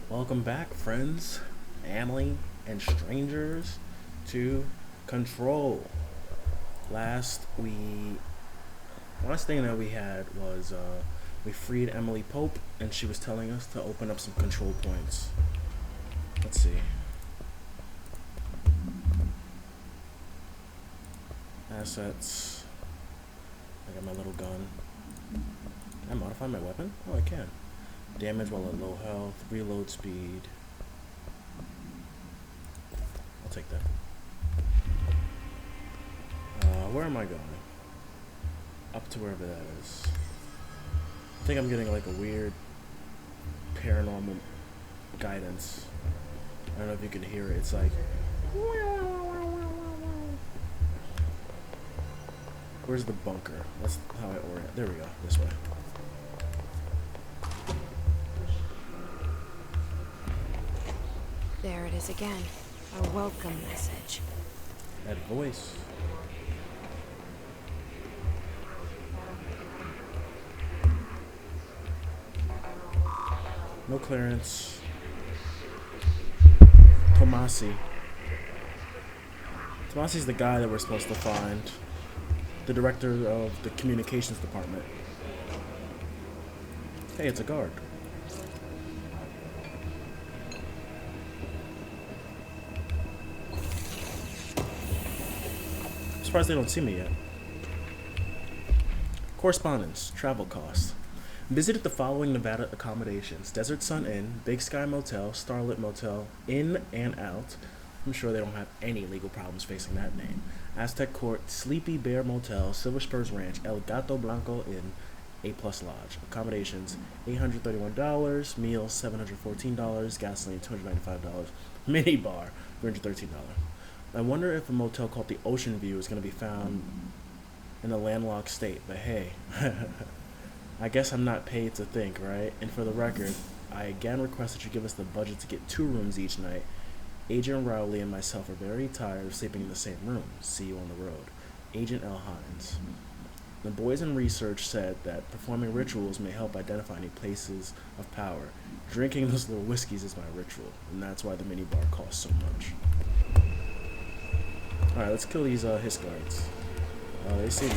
Welcome back, friends, family, and strangers to Control. Last we last thing that we had was we freed Emily Pope, and she was telling us to open up some control points. Let's see. Assets. I got my little gun. Can I modify my weapon? Oh, I can. Damage while at low health. Reload speed. I'll take that. Where am I going? Up to wherever that is. I think I'm getting like a weird paranormal guidance. I don't know if you can hear it. It's like. Where's the bunker? That's how I orient. There we go. This way. There it is again. A welcome message. That voice. No clearance. Tomasi. Tomasi's the guy that we're supposed to find. The director of the communications department. Hey, it's a guard. I'm surprised they don't see me yet. Correspondence, travel costs. Visited the following Nevada accommodations: Desert Sun Inn, Big Sky Motel, Starlit Motel, In and Out. I'm sure they don't have any legal problems facing that name. Aztec Court, Sleepy Bear Motel, Silver Spurs Ranch, El Gato Blanco Inn, A Plus Lodge. Accommodations: $831, meals $714, gasoline $295, mini bar $313. I wonder if a motel called the Oceanview is going to be found in a landlocked state, but hey, I guess I'm not paid to think, right? And for the record, I again request that you give us the budget to get 2 rooms each night. Agent Rowley and myself are very tired of sleeping in the same room. See you on the road. Agent L. Hines. The boys in research said that performing rituals may help identify any places of power. Drinking those little whiskeys is my ritual, and that's why the minibar costs so much. Alright, let's kill these Hiss guards. They see me.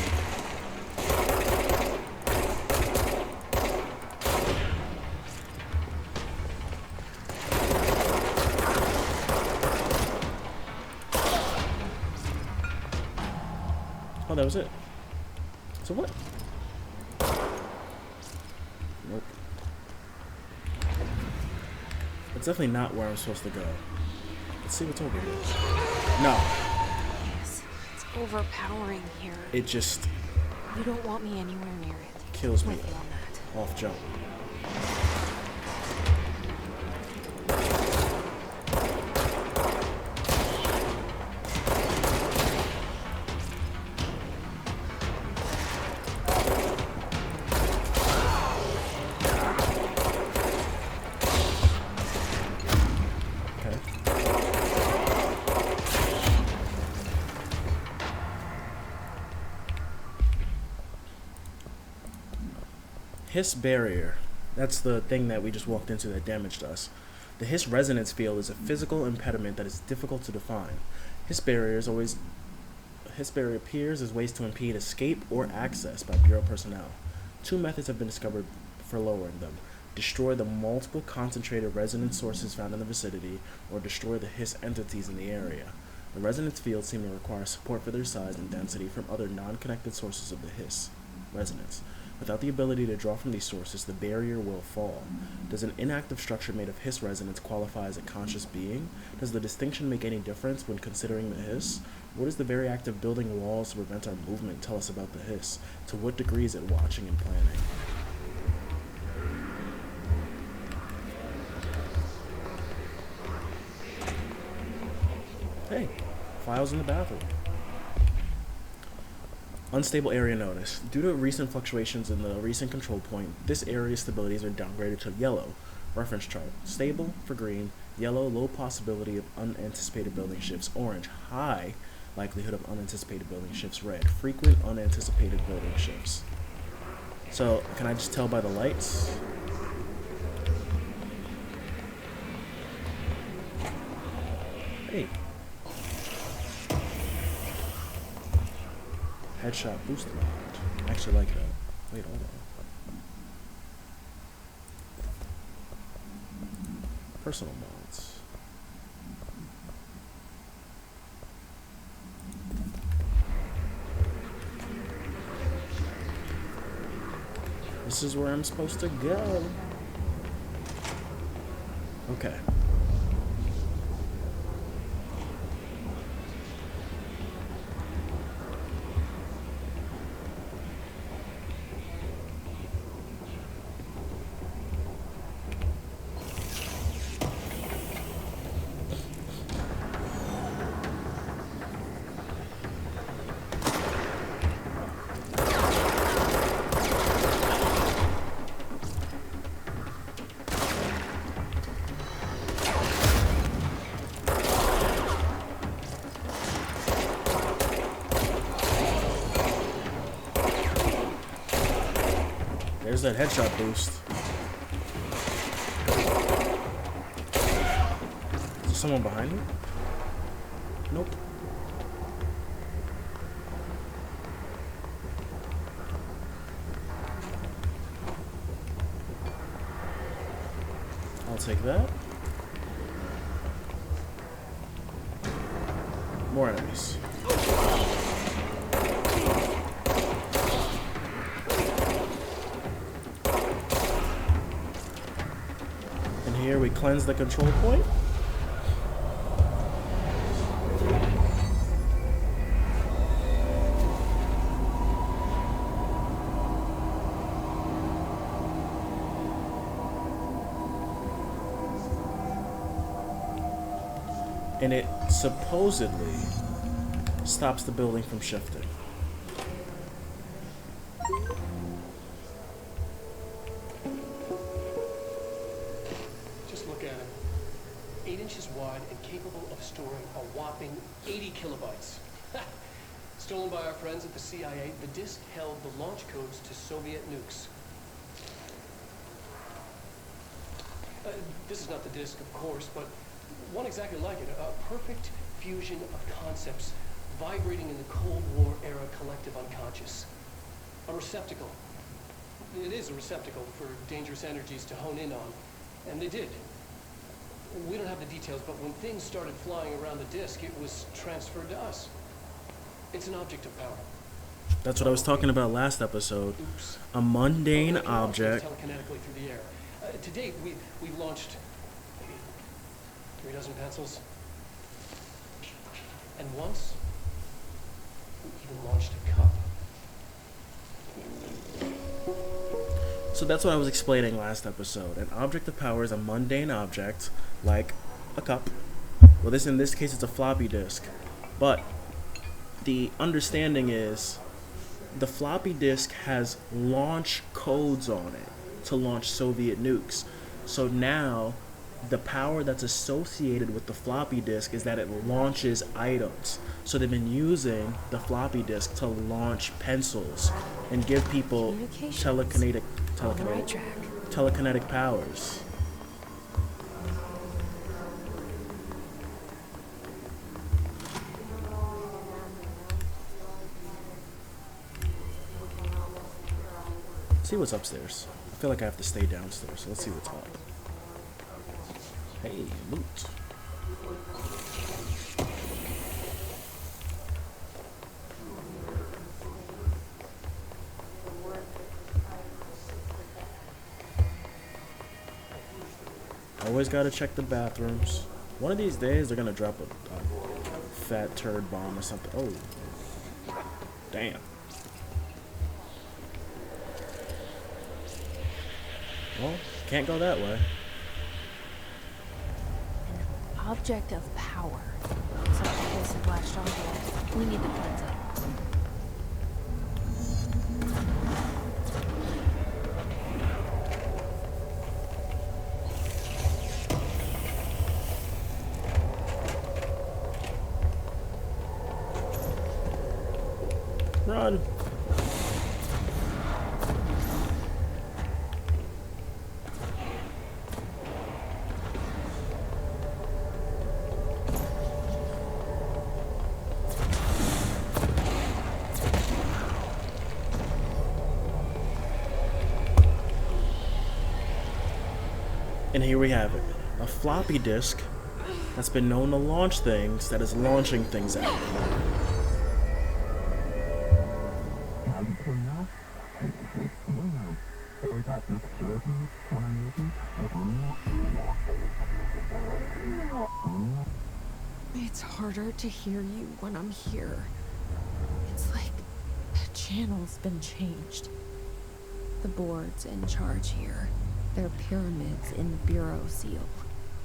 Oh, that was it. So what? Nope. It's definitely not where I'm supposed to go. Let's see what's over here. No. Yes, it's overpowering here. It just You don't want me anywhere near it. kills me With you on that. off jump. Okay. Hiss barrier. That's the thing that we just walked into that damaged us. The Hiss resonance field is a physical impediment that is difficult to define. Hiss barrier appears as ways to impede escape or access by Bureau personnel. 2 methods have been discovered for lowering them: destroy the multiple concentrated resonance sources found in the vicinity, or destroy the Hiss entities in the area. The resonance fields seem to require support for their size and density from other non-connected sources of the Hiss resonance. Without the ability to draw from these sources, the barrier will fall. Does an inactive structure made of Hiss resonance qualify as a conscious being? Does the distinction make any difference when considering the Hiss? What does the very act of building walls to prevent our movement tell us about the Hiss? To what degree is it watching and planning? Hey, files in the bathroom. Unstable area notice. Due to recent fluctuations in the recent control point, this area's stabilities are downgraded to yellow. Reference chart. Stable for green, yellow, low possibility of unanticipated building shifts, orange, high likelihood of unanticipated building shifts, red, frequent unanticipated building shifts. So, can I just tell by the lights? Hey. Headshot boost mod. I actually like that. Wait, hold on. Personal mods. This is where I'm supposed to go. Okay. There's that headshot boost. Is there someone behind me? Nope. I'll take that. More enemies. Here we cleanse the control point. And it supposedly stops the building from shifting. Look at it. 8 inches wide and capable of storing a whopping 80 kilobytes. Stolen by our friends at the CIA, the disk held the launch codes to Soviet nukes. This is not the disk, of course, but one exactly like it. A perfect fusion of concepts vibrating in the Cold War era collective unconscious. A receptacle. It is a receptacle for dangerous energies to hone in on. And they did. We don't have the details, but when things started flying around the disk, it was transferred to us. It's an object of power. That's what I was talking about last episode. Oops. A mundane object. Telekinetically through the air. To date, we've launched maybe 3 dozen pencils. And once, we even launched a cup. So that's what I was explaining last episode. An object of power is a mundane object, like a cup. Well, in this case, it's a floppy disk. But the understanding is the floppy disk has launch codes on it to launch Soviet nukes. So now the power that's associated with the floppy disk is that it launches items. So they've been using the floppy disk to launch pencils and give people telekinetic powers. Let's see what's upstairs. I feel like I have to stay downstairs, so let's see what's up. Hey, loot. Always gotta check the bathrooms. One of these days, they're gonna drop a fat turd bomb or something. Oh, damn. Well, can't go that way. An object of power. Looks like the place has latched onto it. We need to cleanse it. Run. And here we have it. A floppy disk that's been known to launch things that is launching things out. It's harder to hear you when I'm here. It's like the channel's been changed. The board's in charge here. They're pyramids in the Bureau seal.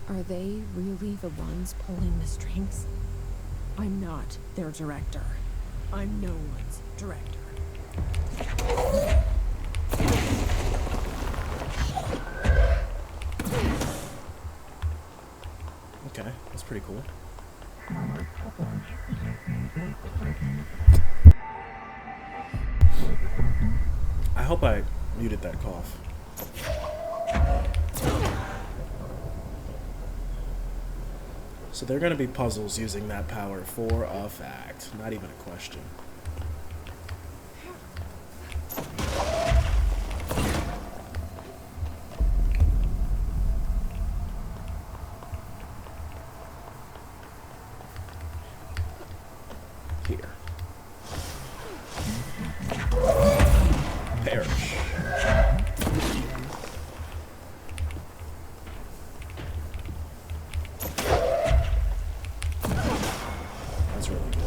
Are they really the ones pulling the strings? I'm not their director. I'm no one's director. Okay, that's pretty cool. I hope I muted that cough. So there are going to be puzzles using that power for a fact. Not even a question. Here. Perish. That's really good.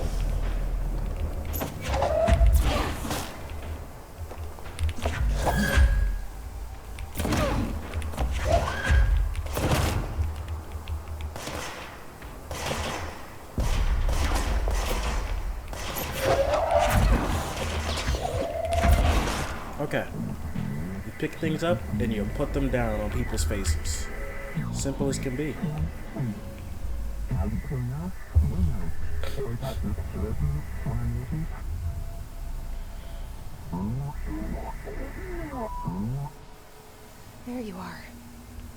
Okay. You pick things up and you put them down on people's faces. Simple as can be. There you are.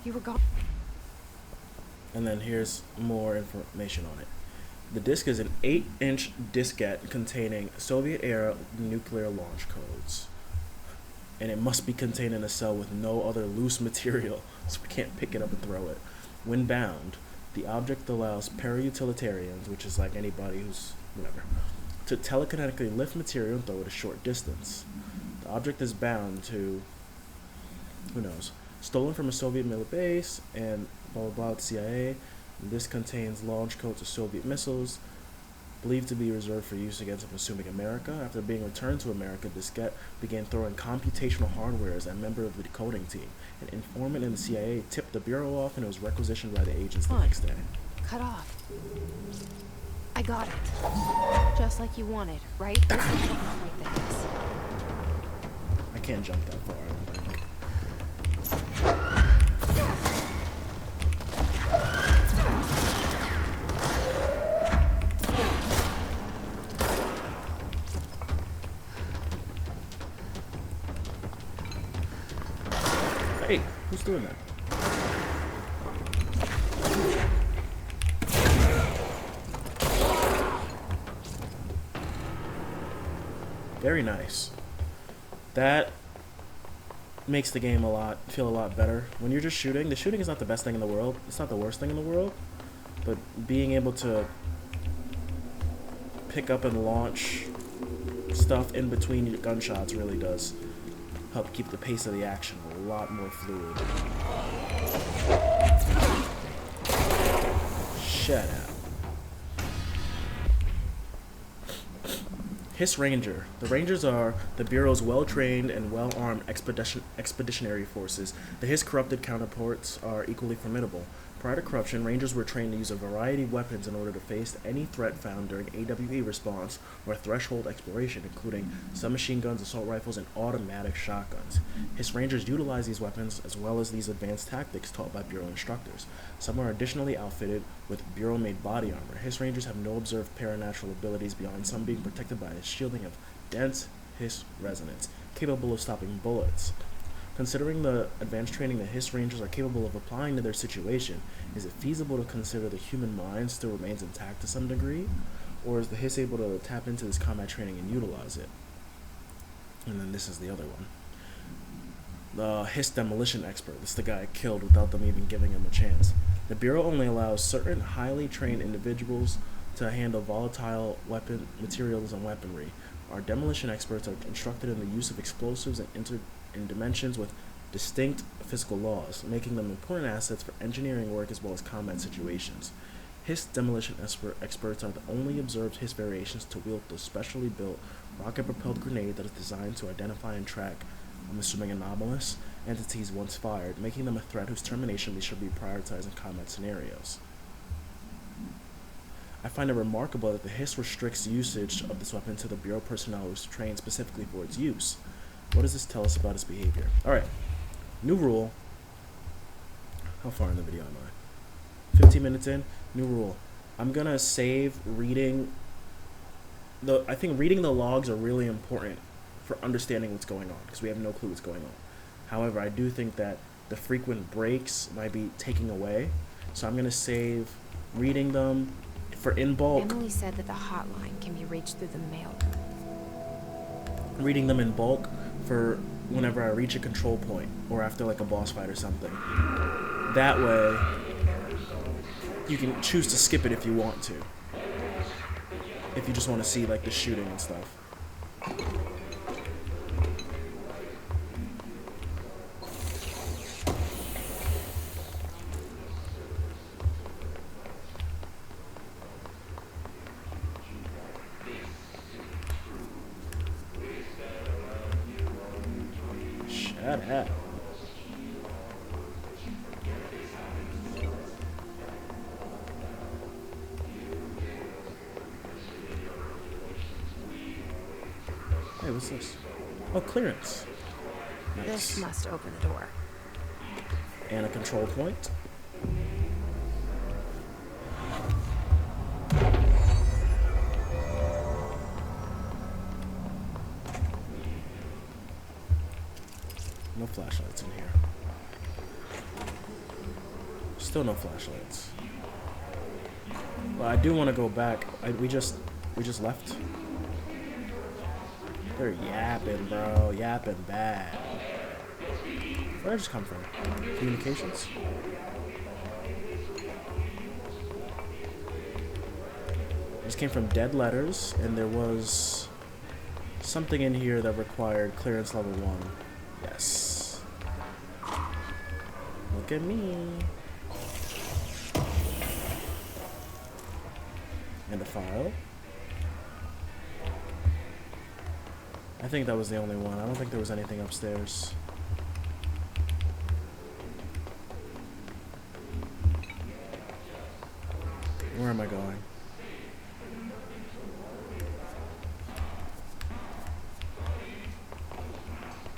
You were gone. And then here's more information on it. The disk is an 8-inch diskette containing Soviet-era nuclear launch codes. And it must be contained in a cell with no other loose material, so we can't pick it up and throw it. When bound, the object allows para-utilitarians, which is like anybody who's whatever, to telekinetically lift material and throw it a short distance. The object is bound to, who knows, stolen from a Soviet military base and blah blah blah, CIA. This contains launch codes of Soviet missiles, believed to be reserved for use against, I'm assuming, America. After being returned to America, Diskette began throwing computational hardware as a member of the decoding team. An informant in the CIA tipped the Bureau off and it was requisitioned by the agents the next day. Cut off. I got it. Just like you wanted, right? This is like this. I can't jump that far, I don't think. Hey, who's doing that? Very nice. That makes the game feel a lot better. When you're just shooting, the shooting is not the best thing in the world. It's not the worst thing in the world, but being able to pick up and launch stuff in between your gunshots really does help keep the pace of the action a lot more fluid. Shut up. Hiss Ranger. The Rangers are the Bureau's well-trained and well-armed expeditionary forces. The Hiss corrupted counterparts are equally formidable. Prior to corruption, Rangers were trained to use a variety of weapons in order to face any threat found during AWE response or threshold exploration, including submachine guns, assault rifles, and automatic shotguns. Hiss Rangers utilize these weapons as well as these advanced tactics taught by Bureau instructors. Some are additionally outfitted with Bureau-made body armor. Hiss Rangers have no observed paranatural abilities beyond some being protected by a shielding of dense Hiss resonance, capable of stopping bullets. Considering the advanced training that Hiss Rangers are capable of applying to their situation, is it feasible to consider the human mind still remains intact to some degree? Or is the Hiss able to tap into this combat training and utilize it? And then this is the other one. the HISS demolition expert. This is the guy I killed without them even giving him a chance. The Bureau only allows certain highly trained individuals to handle volatile weapon materials and weaponry. Our demolition experts are instructed in the use of explosives in dimensions with distinct physical laws, making them important assets for engineering work as well as combat situations. HISS demolition experts are the only observed HISS variations to wield the specially built rocket-propelled grenade that is designed to identify and track, I'm assuming anomalous, entities once fired, making them a threat whose termination should be prioritized in combat scenarios. I find it remarkable that the HISS restricts usage of this weapon to the Bureau personnel who is trained specifically for its use. What does this tell us about its behavior? Alright, new rule. How far in the video am I? 15 minutes in? New rule. I'm gonna save reading I think reading the logs are really important for understanding what's going on, because we have no clue what's going on. However, I do think that the frequent breaks might be taking away, so I'm going to save reading them for in bulk. Emily said that the hotline can be reached through the mail. Reading them in bulk for whenever I reach a control point or after like a boss fight or something. That way, you can choose to skip it if you want to. If you just want to see like the shooting and stuff. Shut up. Hey, what's this? Oh, clearance. Nice. This must open the door. And a control point. No flashlights in here. Still no flashlights. Well, I do want to go back. We just left. They're yapping, bro. Yapping bad. Where'd I just come from? Communications? This came from dead letters, and there was something in here that required clearance level 1. Yes. Look at me. And a file. I think that was the only one. I don't think there was anything upstairs. Where am I going?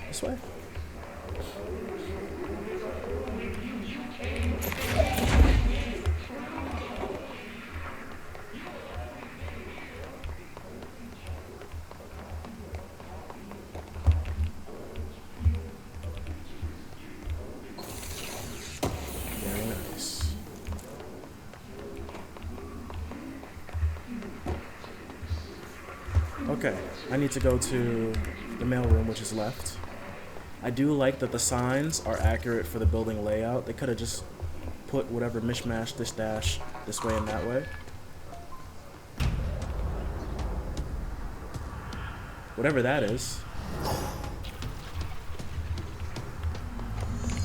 This way? Very nice. Okay, I need to go to the mailroom, which is left. I do like that the signs are accurate for the building layout. They could have just put whatever mishmash, this dash, this way and that way. Whatever that is.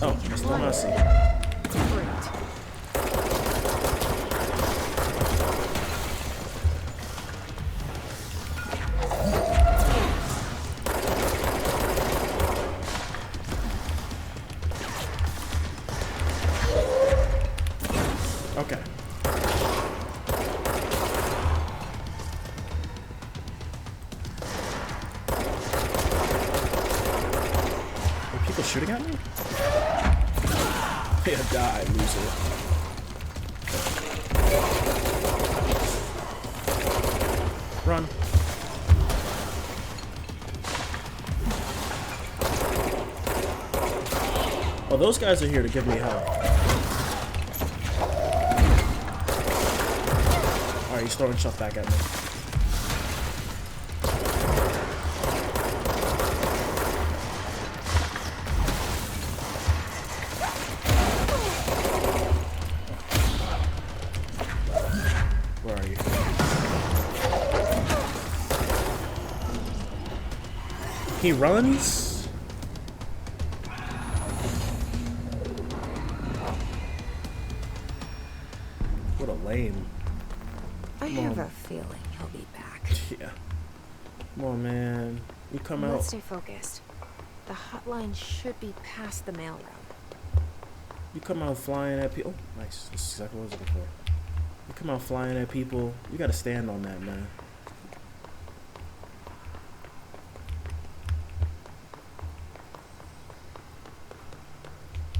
Oh, I still not see. Great. Okay. Are people shooting at me? Yeah, die, loser. Run. Oh, those guys are here to give me help. Alright, he's throwing stuff back at me. He runs. What a lame. I Come have on. a feeling he'll be back. Yeah. Come on, man. You come out. Let's stay focused. The hotline should be past the mailroom. You come out flying at people. Oh, nice. This is exactly what I was looking for. You come out flying at people. You gotta stand on that, man.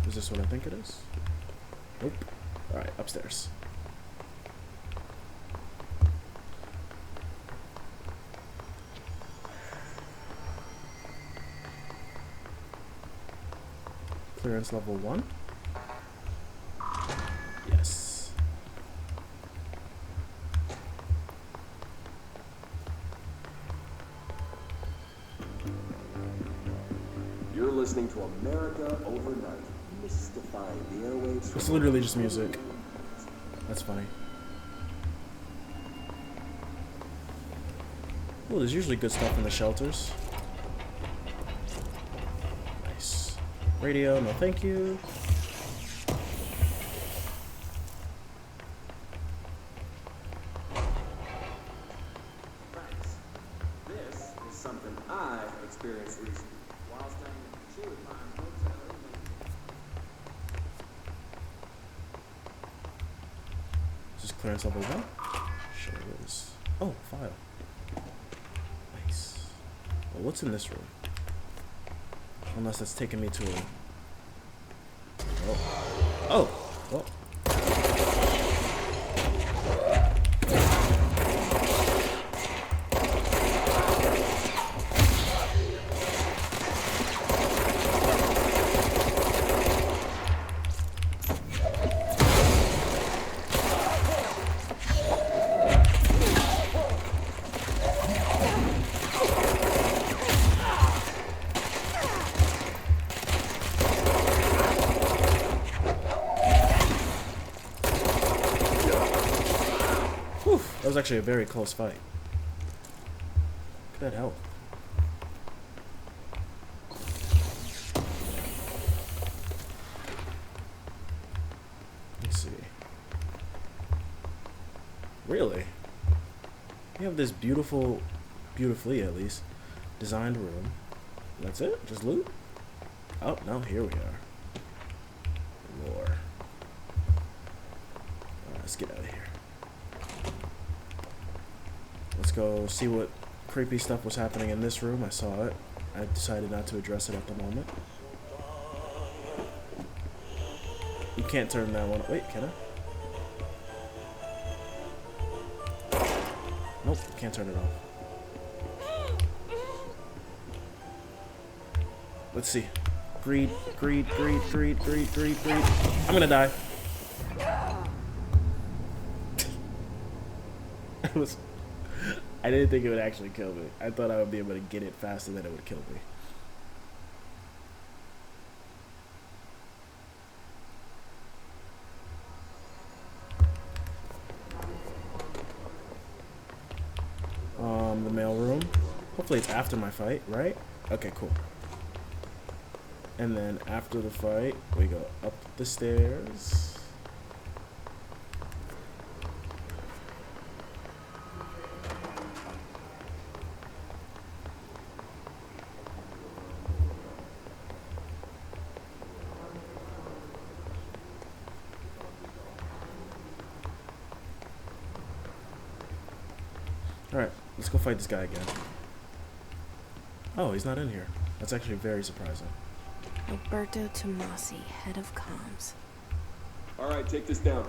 Is this what I think it is? Nope. Alright, upstairs. Clearance level 1? Yes. You're listening to America Overnight, mystifying the airwaves. It's literally just music. That's funny. Well, there's usually good stuff in the shelters. Nice. Radio, no thank you. Thanks. This is something I experienced recently while staying at the Chili Pines Motel in Lincoln. Is this clearance level 1? Sure is. Oh, file. Nice. Well, what's in this room? Unless it's taking me to a... Oh. Oh! Well. That was actually a very close fight. Look at that health. Let's see. Really? You have this beautifully at least, designed room. That's it? Just loot? Oh, no, here we are. Lore. Alright, let's get out of here. Let's go see what creepy stuff was happening in this room. I saw it. I decided not to address it at the moment. You can't turn that one. Wait, can I? Nope, can't turn it off. Let's see. Greed. I'm gonna die. I didn't think it would actually kill me. I thought I would be able to get it faster than it would kill me. The mail room. Hopefully it's after my fight, right? Okay, cool. And then after the fight, we go up the stairs. Alright, let's go fight this guy again. Oh, he's not in here. That's actually very surprising. Roberto Tomasi, head of comms. All right, take this down.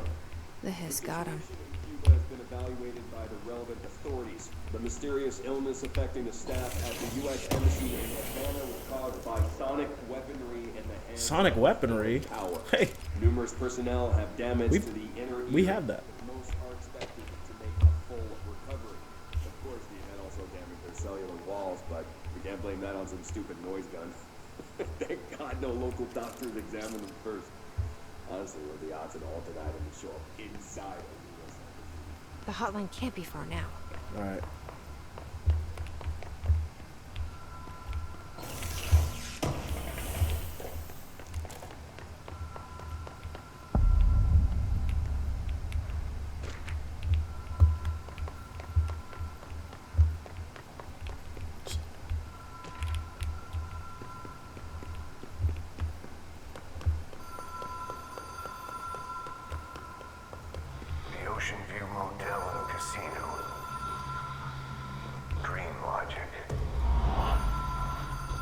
The hiss got him. Cuba has been evaluated by the relevant authorities. The mysterious illness affecting the staff at the U.S. Embassy in Havana was caused by sonic weaponry in the hands Sonic weaponry? of power. Hey, Numerous personnel have damage to the inner ear. we have that. Most are expected to make a full recovery. Of course, the event also damaged their cellular walls, but we can't blame that on some stupid noise gun. Thank God no local doctors examined them first. Honestly, what are the odds that altered items show up inside of the U.S. The hotline can't be far now. Alright. Oceanview Motel and Casino. Dream logic.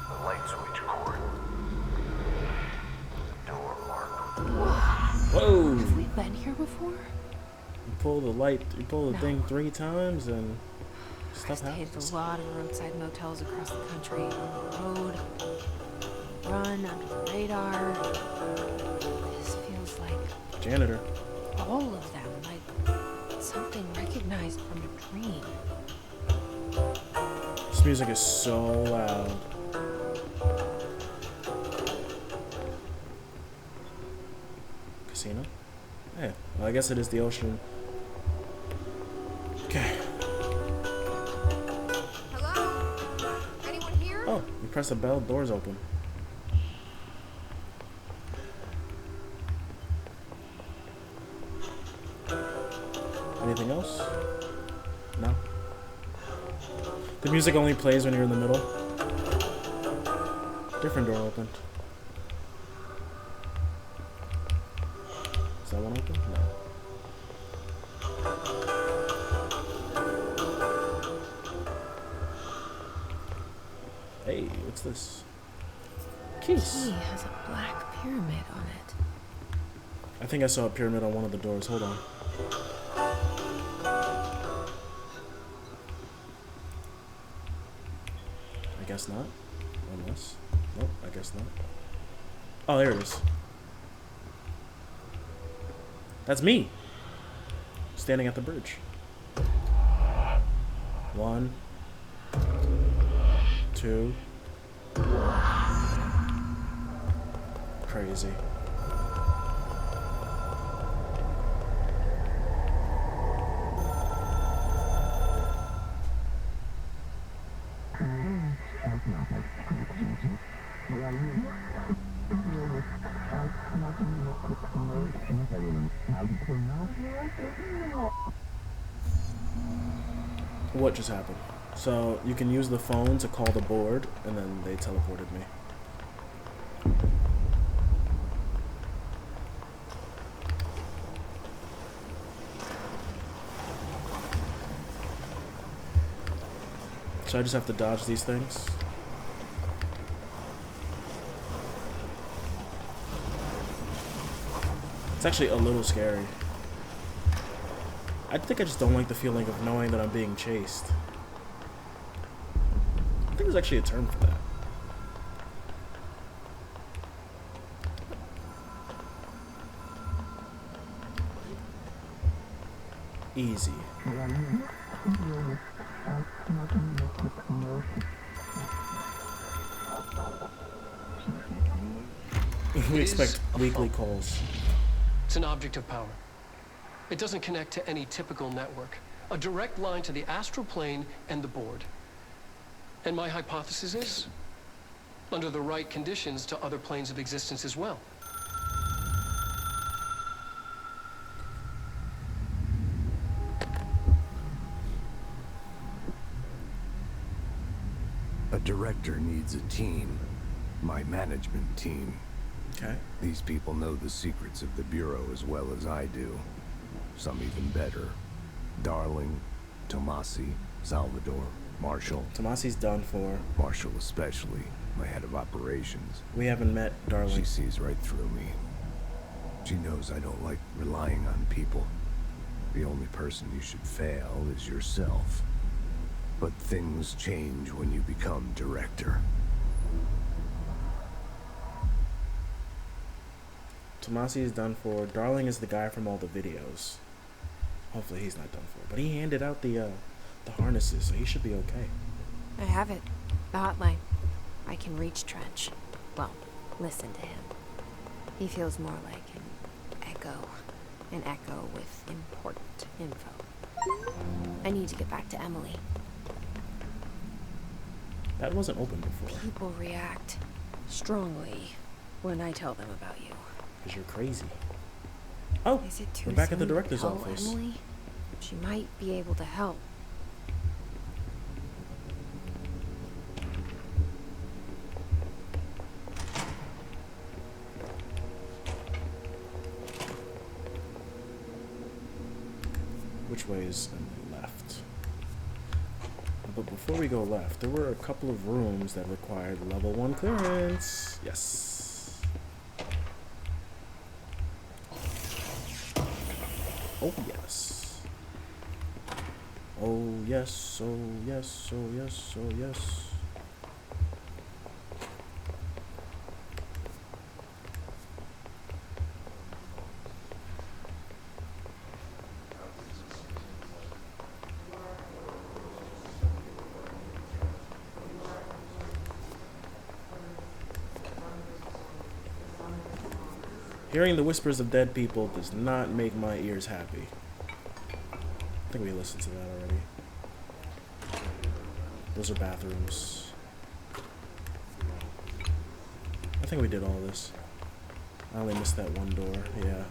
The light switch cord. Door marked. Whoa! Have we been here before? You pull the thing 3 times and stuff I've stayed happens. at a lot of roadside motels across the country, on the road, run under the radar. This feels like Janitor. all of them, like something recognized from a dream. This music is so loud. Casino? Yeah, well, I guess it is the ocean. Okay. Hello? Anyone here? Oh, you press a bell, doors open. Anything else? No? The music only plays when you're in the middle. Different door opened. Is that one open? No. Hey, what's this? Keys. Key has a black pyramid on it. I think I saw a pyramid on one of the doors. Hold on. I guess not. Unless. Nope, I guess not. Oh, there it is. That's me. Standing at the bridge. 1, 2. Crazy. What just happened? So you can use the phone to call the board, and then they teleported me. So I just have to dodge these things. It's actually a little scary. I think I just don't like the feeling of knowing that I'm being chased. I think there's actually a term for that. Easy. We expect weekly calls. It's an object of power. It doesn't connect to any typical network. A direct line to the astral plane and the board. And my hypothesis is, under the right conditions, to other planes of existence as well. A director needs a team. My management team. Okay. These people know the secrets of the Bureau as well as I do. Some even better. Darling, Tomasi, Salvador, Marshall. Tomasi's done for. Marshall especially, my head of operations. We haven't met, She darling. sees right through me. She knows I don't like relying on people. The only person you should fail is yourself. But things change when you become director. Tomasi is done for. Darling is the guy from all the videos. Hopefully he's not done for. But he handed out the harnesses, so he should be okay. I have it. The hotline. I can reach Trench. Well, listen to him. He feels more like an echo. An echo with important info. I need to get back to Emily. That wasn't open before. People react strongly when I tell them about you. Because you're crazy. Oh, Is it too we're back at the soon to director's tell office. Emily? She might be able to help. Which way is left? But before we go left, there were a couple of rooms that required level 1 clearance. Yes. Oh yes. Oh yes, oh yes, oh yes, oh yes. Hearing the whispers of dead people does not make my ears happy. I think we listened to that already. Those are bathrooms. I think we did all this. I only missed that one door, yeah.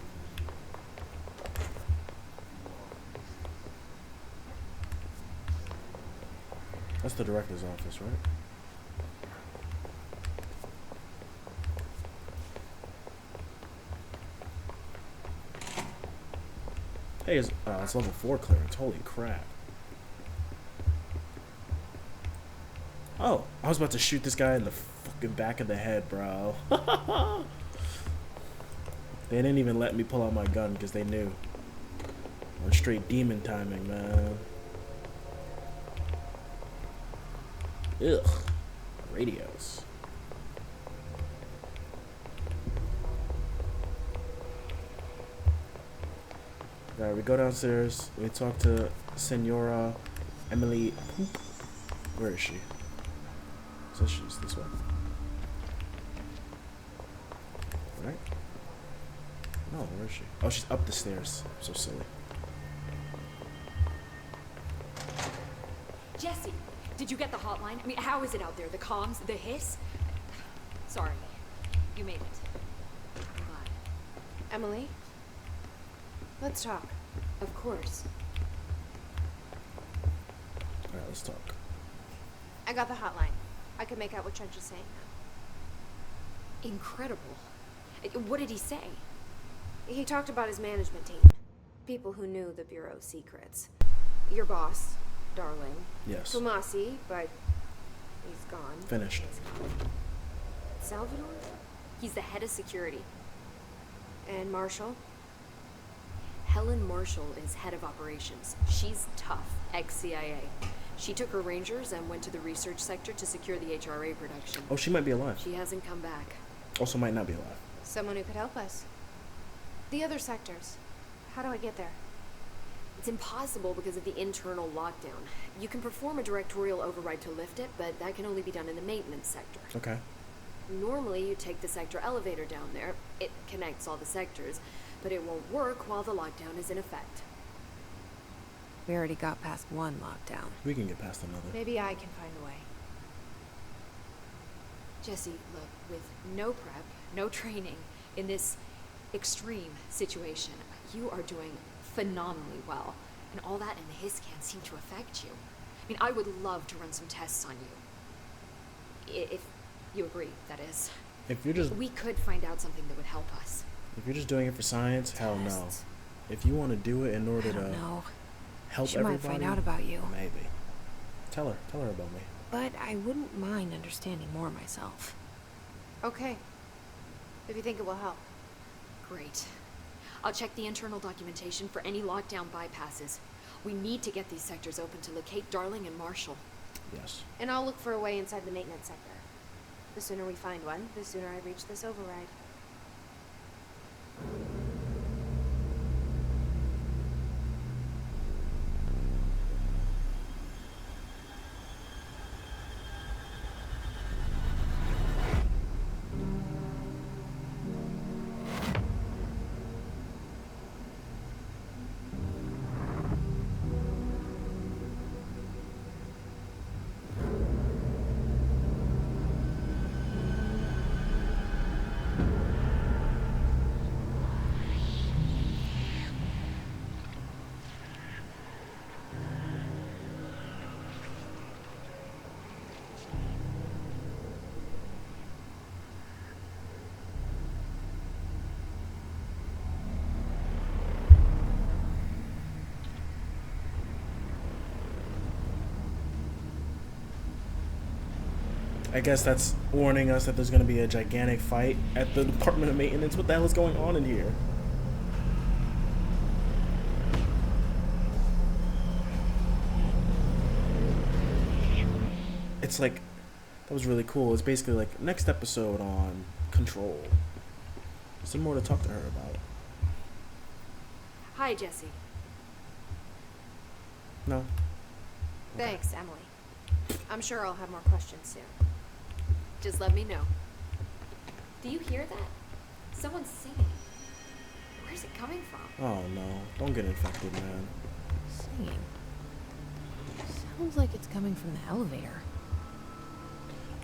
That's the director's office, right? Hey, it's level 4 clearance. Holy crap. Oh, I was about to shoot this guy in the fucking back of the head, bro. They didn't even let me pull out my gun because they knew. On straight demon timing, man. Ugh. Radios. Alright, we go downstairs. We talk to Senora Emily Poop. Where is she? So she's this way. Right? No, where is she? Oh, she's up the stairs. So silly. Jesse, did you get the hotline? I mean, how is it out there? The comms? The hiss? Sorry. You made it. I'm glad. Emily? Let's talk. Of course. Alright, let's talk. I got the hotline. I can make out what Trench is saying now. Incredible. What did he say? He talked about his management team. People who knew the Bureau's secrets. Your boss, Darling. Yes. Tomasi, but he's gone. Finished. Salvador? He's the head of security. And Marshall? Helen Marshall is head of operations. She's tough, ex-CIA. She took her rangers and went to the research sector to secure the HRA production. Oh, she might be alive. She hasn't come back. Also might not be alive. Someone who could help us. The other sectors. How do I get there? It's impossible because of the internal lockdown. You can perform a directorial override to lift it, but that can only be done in the maintenance sector. Okay. Normally, you take the sector elevator down there. It connects all the sectors, but it won't work while the lockdown is in effect. We already got past one lockdown. We can get past another. Maybe I can find a way. Jesse, look, with no prep, no training, in this extreme situation, you are doing phenomenally well. And all that and the hiss can't seem to affect you. I mean, I would love to run some tests on you. If you agree, that is. If you're just We could find out something that would help us. if you're just doing it for science, hell no. Tests. If you want to do it in order I don't to know. help She might everybody, find out about you. maybe. Tell her about me. But I wouldn't mind understanding more myself. Okay. If you think it will help. Great. I'll check the internal documentation for any lockdown bypasses. We need to get these sectors open to locate Darling and Marshall. Yes. And I'll look for a way inside the maintenance sector. The sooner we find one, the sooner I reach this override. I guess that's warning us that there's gonna be a gigantic fight at the Department of Maintenance. What the hell is going on in here? It's like, that was really cool. It's basically like next episode on Control. Is there more to talk to her about? Hi, Jesse. No. Thanks, Emily. I'm sure I'll have more questions soon. Just let me know. Do you hear that? Someone's singing. Where's it coming from? Oh no, don't get infected, man. Singing. Sounds like it's coming from the elevator.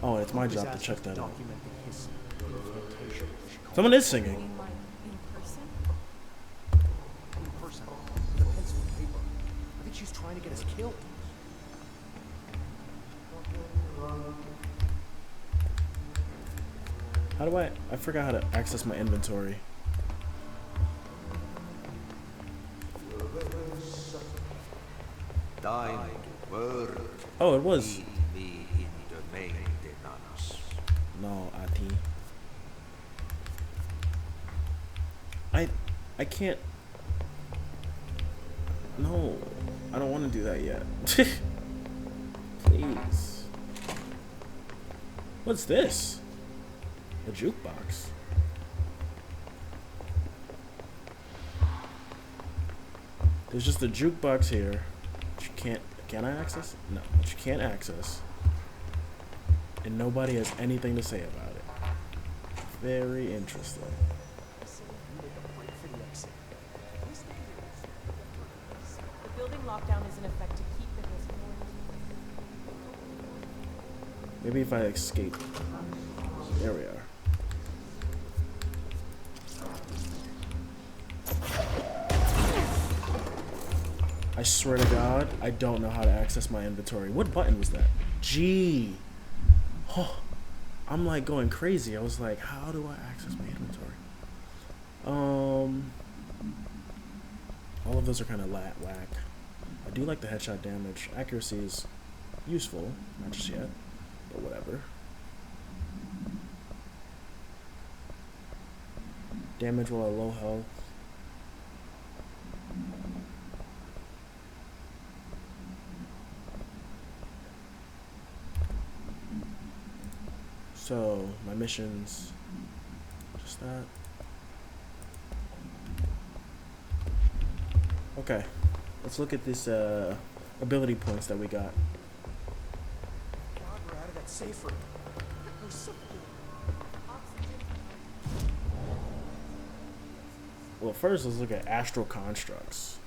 Oh, and it's my job to Asked check us to that out. document the hissing, the incantation. Someone is singing. In person, with a pencil and paper. I think she's trying to get us killed. How do I forgot how to access my inventory. Thine word Oh, it was. lead me in the maintenance. No, Ati. I can't. No, I don't want to do that yet. Please. What's this? A jukebox. There's just a jukebox here. Which you can't. Can I access? No, which you can't access. And nobody has anything to say about it. Very interesting. The building lockdown is in effect to keep the risk. Maybe if I escape. There we are. I swear to God, I don't know how to access my inventory. What button was that? G. Oh, I'm like going crazy. I was like, how do I access my inventory? All of those are kind of whack. I do like the headshot damage. Accuracy is useful, not just yet, but whatever. Damage while at low health. So, my missions, just that. Okay, let's look at this ability points that we got. God, we're out of that safe room. We're suffocating. Well, first let's look at astral constructs.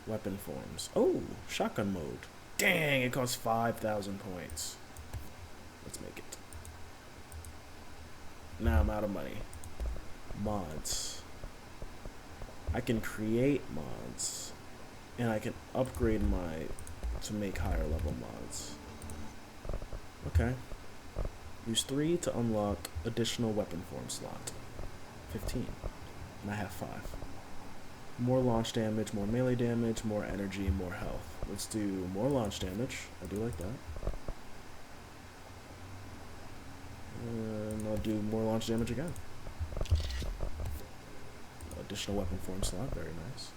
Weapon forms. Oh, shotgun mode. Dang, it costs 5,000 points. Let's make it. Now I'm out of money. Mods. I can create mods, and I can upgrade to make higher level mods. Okay. Use 3 to unlock additional weapon form slot. 15. And I have 5. More launch damage, more melee damage, more energy, more health. Let's do more launch damage. I do like that. And I'll do more launch damage again. Additional weapon form slot, very nice.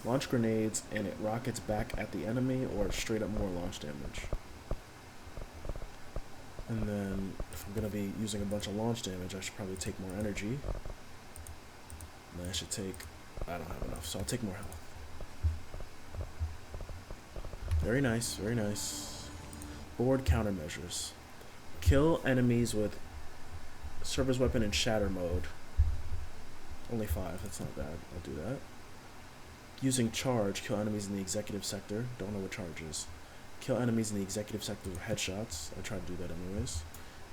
Launch grenades and it rockets back at the enemy, or straight up more launch damage. And then if I'm going to be using a bunch of launch damage, I should probably take more energy. And I should take, I don't have enough, so I'll take more health. Very nice, very nice. Board countermeasures. Kill enemies with service weapon in shatter mode. Only 5, that's not bad. I'll do that. Using charge, kill enemies in the executive sector. Don't know what charge is. Kill enemies in the executive sector with headshots. I try to do that anyways.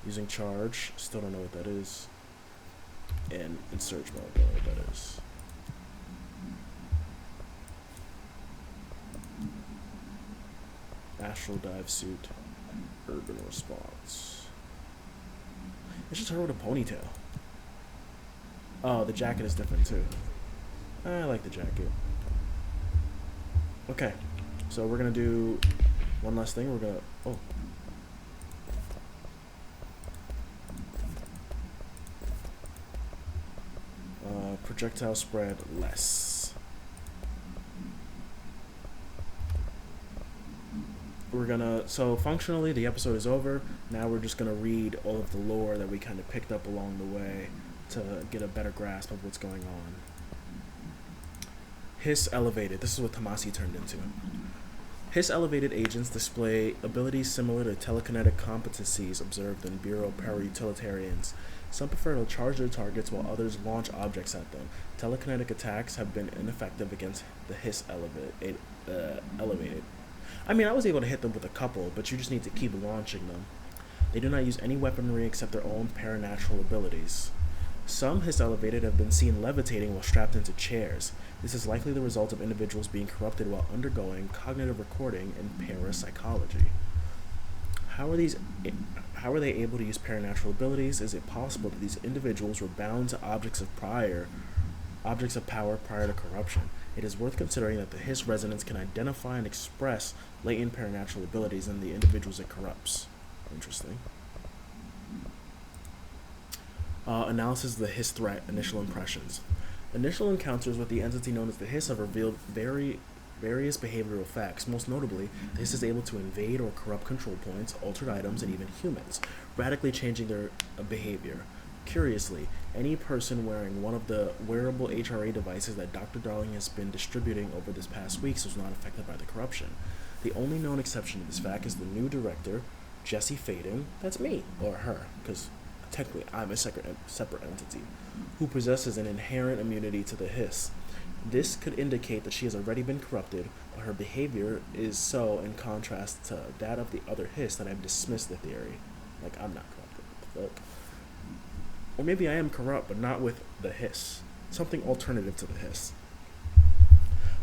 Using charge, still don't know what that is. And in surge mode, don't know what that is. Astral dive suit. Urban response. It's just her with a ponytail. Oh, the jacket is different too. I like the jacket. Okay, so we're gonna do one last thing. We're gonna, oh, projectile spread less. So functionally the episode is over. Now we're just gonna read all of the lore that we kind of picked up along the way to get a better grasp of what's going on. Hiss elevated. This is what Tomasi turned into. Hiss elevated agents display abilities similar to telekinetic competencies observed in Bureau para-utilitarians. Some prefer to charge their targets while others launch objects at them. Telekinetic attacks have been ineffective against the Hiss elevated. I mean, I was able to hit them with a couple, but you just need to keep launching them. They do not use any weaponry except their own paranatural abilities. Some Hiss elevated have been seen levitating while strapped into chairs. This is likely the result of individuals being corrupted while undergoing cognitive recording and parapsychology. How are they able to use paranatural abilities? Is it possible that these individuals were bound to objects of power prior to corruption? It is worth considering that the Hiss resonance can identify and express latent paranatural abilities in the individuals it corrupts. Interesting. Analysis of the Hiss threat, initial impressions. Initial encounters with the entity known as the Hiss have revealed various behavioral facts. Most notably, the Hiss is able to invade or corrupt control points, altered items, and even humans, radically changing their behavior. Curiously, any person wearing one of the wearable HRA devices that Dr. Darling has been distributing over this past weeks was not affected by the corruption. The only known exception to this fact is the new director, Jesse Faden, that's me, or her, because technically I'm a separate entity, who possesses an inherent immunity to the Hiss. This could indicate that she has already been corrupted, but her behavior is so in contrast to that of the other Hiss that I've dismissed the theory. Like, I'm not corrupted. What the fuck? Or maybe I am corrupt, but not with the Hiss. Something alternative to the Hiss.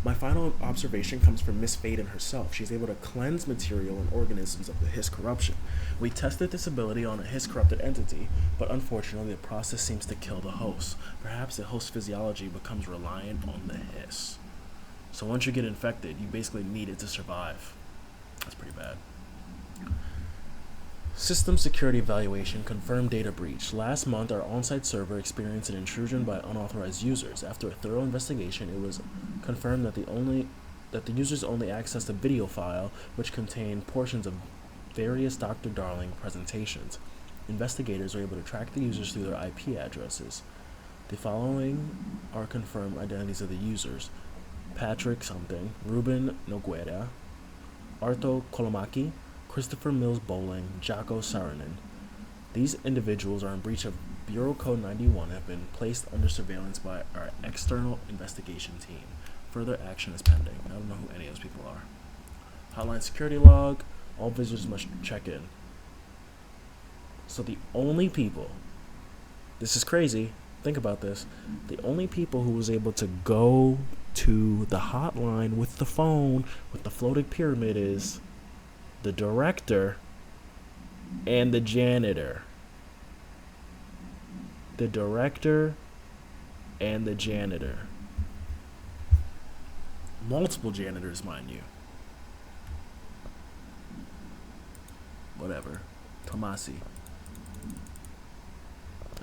My final observation comes from Miss Faden herself. She's able to cleanse material and organisms of the Hiss corruption. We tested this ability on a Hiss corrupted entity, but unfortunately the process seems to kill the host. Perhaps the host's physiology becomes reliant on the Hiss. So once you get infected, you basically need it to survive. That's pretty bad. System security evaluation confirmed data breach. Last month, our on-site server experienced an intrusion by unauthorized users. After a thorough investigation, it was confirmed that the users only accessed a video file which contained portions of various Dr. Darling presentations. Investigators were able to track the users through their IP addresses. The following are confirmed identities of the users: Patrick something, Ruben Noguera, Arto Kolomaki, Christopher Mills Bowling, Jaco Saarinen. These individuals are in breach of Bureau Code 91 and have been placed under surveillance by our external investigation team. Further action is pending. I don't know who any of those people are. Hotline security log. All visitors must check in. So the only people, this is crazy, think about this, the only people who was able to go to the hotline with the phone, with the floating pyramid is the director and the janitor. The director and the janitor. Multiple janitors, mind you. Whatever. Tomasi.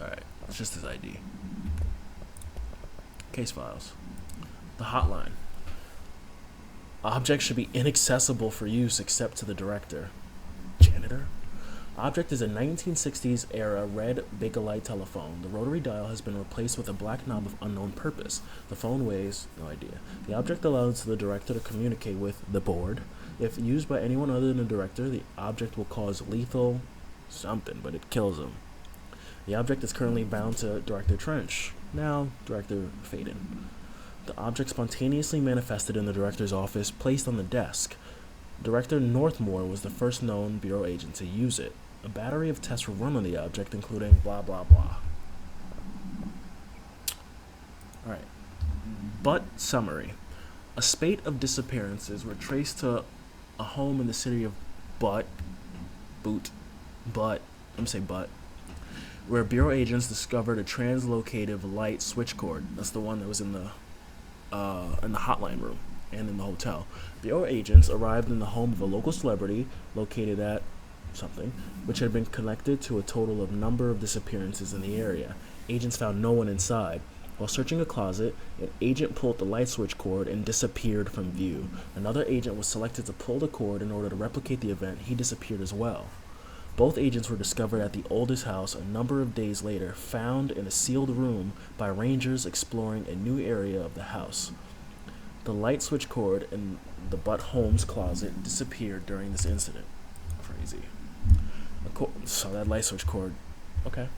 Alright, it's just his ID. Case files. The hotline. Object should be inaccessible for use except to the director. Janitor? Object is a 1960s era red Bakelite telephone. The rotary dial has been replaced with a black knob of unknown purpose. The phone weighs no idea. The object allows the director to communicate with the board. If used by anyone other than the director, the object will cause lethal something, but it kills him. The object is currently bound to Director Trench, now Director Faden. The object spontaneously manifested in the director's office, placed on the desk. Director Northmore was the first known Bureau agent to use it. A battery of tests were run on the object, including blah blah blah. Alright. But summary. A spate of disappearances were traced to a home in the city of Butt, where Bureau agents discovered a translocative light switch cord. That's the one that was in the hotline room and in the hotel. Bureau agents arrived in the home of a local celebrity located at something, which had been connected to a total of number of disappearances in the area. Agents found no one inside. While searching a closet, an agent pulled the light switch cord and disappeared from view. Another agent was selected to pull the cord in order to replicate the event. He disappeared as well. Both agents were discovered at the oldest house a number of days later, found in a sealed room by rangers exploring a new area of the house. The light switch cord in the Butt Holmes closet disappeared during this incident. Crazy. So that light switch cord, okay.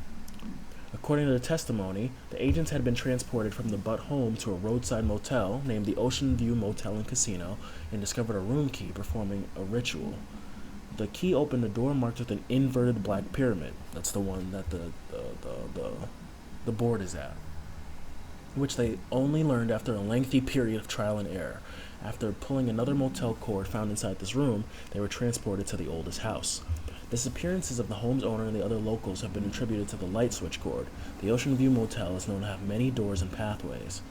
According to the testimony, the agents had been transported from the Butt home to a roadside motel named the Oceanview Motel and Casino and discovered a room key performing a ritual. The key opened a door marked with an inverted black pyramid. That's the one that the board is at, which they only learned after a lengthy period of trial and error. After pulling another motel cord found inside this room, they were transported to the oldest house. Disappearances of the home's owner and the other locals have been attributed to the light switch cord. The Oceanview Motel is known to have many doors and pathways.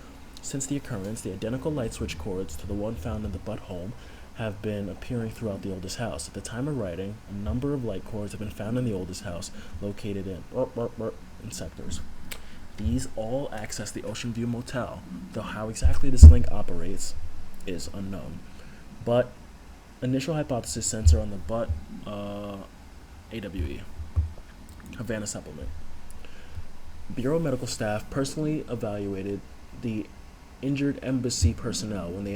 Since the occurrence, the identical light switch cords to the one found in the Butt home have been appearing throughout the oldest house. At the time of writing, a number of light cords have been found in the oldest house, located in sectors. These all access the Oceanview Motel, though how exactly this link operates is unknown. But initial hypothesis center on the Butt AWE, Havana Supplement. Bureau medical staff personally evaluated the injured embassy personnel when they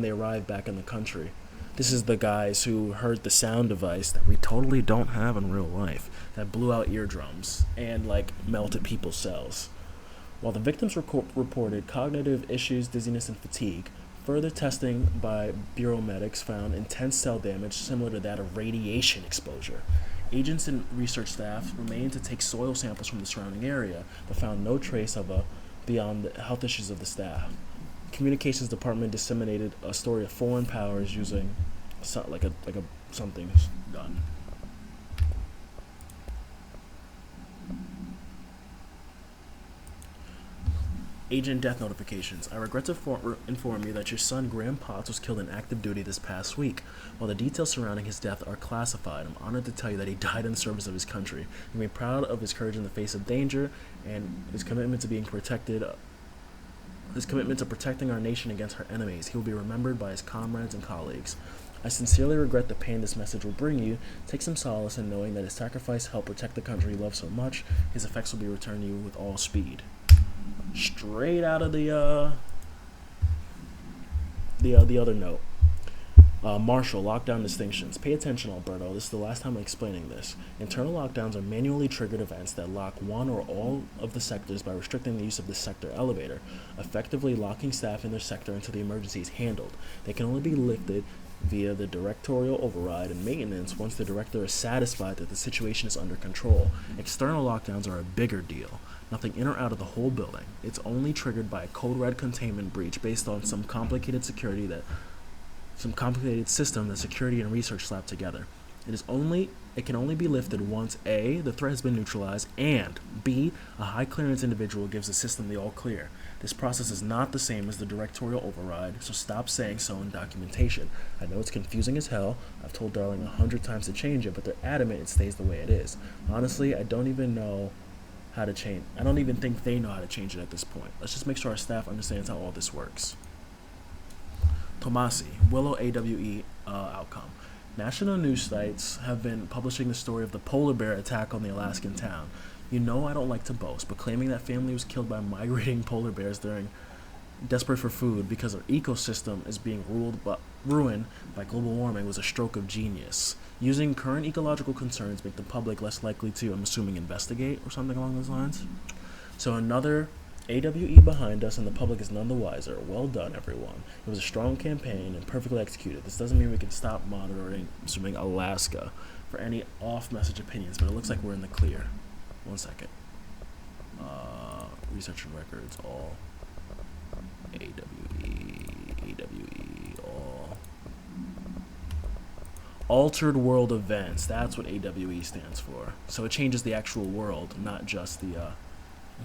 arrived back in the country. This is the guys who heard the sound device that we totally don't have in real life, that blew out eardrums and melted people's cells. While the victims reported cognitive issues, dizziness, and fatigue, further testing by bureau medics found intense cell damage similar to that of radiation exposure. Agents and research staff remained to take soil samples from the surrounding area, but found no trace of beyond the health issues of the staff. Communications department disseminated a story of foreign powers using something gun. Agent death notifications. I regret to inform you that your son, Graham Potts, was killed in active duty this past week. While the details surrounding his death are classified, I'm honored to tell you that he died in the service of his country. Remain proud of his courage in the face of danger and his commitment to being protected. His commitment to protecting our nation against her enemies. He will be remembered by his comrades and colleagues. I sincerely regret the pain this message will bring you. Take some solace in knowing that his sacrifice helped protect the country he loved so much. His effects will be returned to you with all speed. Straight out of the other note. Marshall, lockdown distinctions. Pay attention, Alberto. This is the last time I'm explaining this. Internal lockdowns are manually triggered events that lock one or all of the sectors by restricting the use of the sector elevator, effectively locking staff in their sector until the emergency is handled. They can only be lifted via the directorial override and maintenance once the director is satisfied that the situation is under control. External lockdowns are a bigger deal. Nothing in or out of the whole building. It's only triggered by a code red containment breach based on some complicated system that security and research slap together. It can only be lifted once A, the threat has been neutralized, and B, a high clearance individual gives the system the all clear. This process is not the same as the directorial override, so stop saying so in documentation. I know it's confusing as hell. I've told Darling 100 times to change it, but they're adamant it stays the way it is. Honestly, I don't even think they know how to change it at this point. Let's just make sure our staff understands how all this works. Tomasi, Willow AWE outcome. National news sites have been publishing the story of the polar bear attack on the Alaskan town. You know I don't like to boast, but claiming that family was killed by migrating polar bears desperate for food because our ecosystem is being ruined by global warming was a stroke of genius. Using current ecological concerns make the public less likely to, I'm assuming, investigate or something along those lines. So another AWE behind us and the public is none the wiser. Well done, everyone. It was a strong campaign and perfectly executed. This doesn't mean we can stop monitoring, assuming Alaska, for any off-message opinions, but it looks like we're in the clear. 1 second. Research and records, all. AWE, all. Altered world events. That's what AWE stands for. So it changes the actual world, not just the,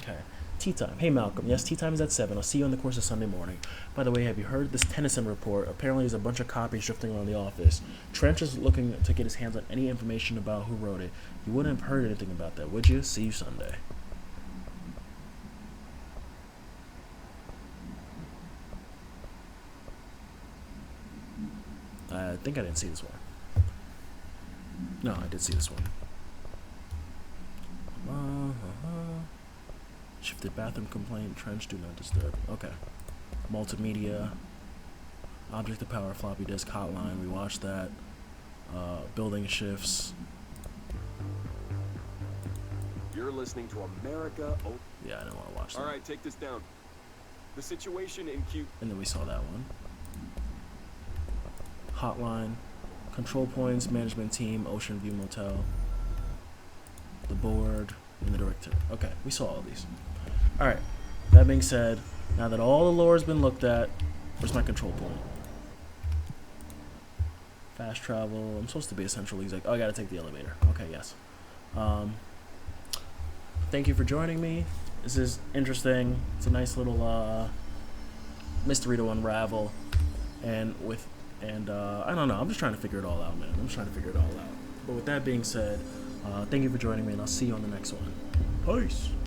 okay. Tea time. Hey, Malcolm. Yes, tea time is at 7. I'll see you on the course of Sunday morning. By the way, have you heard this Tennyson report? Apparently there's a bunch of copies drifting around the office. Trench is looking to get his hands on any information about who wrote it. You wouldn't have heard anything about that, would you? See you Sunday. I think I didn't see this one. No, I did see this one. Shifted bathroom complaint, trench, do not disturb. Okay. Multimedia, object to power, floppy disk, hotline, we watched that. Building shifts. You're listening to America. Oh, Yeah, I didn't want to watch that. all right, take this down. The situation in Q. And then we saw that one. Hotline, control points, management team, oceanview motel, the board, and the director. Okay, we saw all these. Alright, that being said, now that all the lore has been looked at, where's my control point? Fast travel. I'm supposed to be a central exec. Oh, I gotta take the elevator. Okay, yes. Thank you for joining me. This is interesting. It's a nice little mystery to unravel. And I don't know. I'm just trying to figure it all out, man. I'm just trying to figure it all out. But with that being said, thank you for joining me, and I'll see you on the next one. Peace.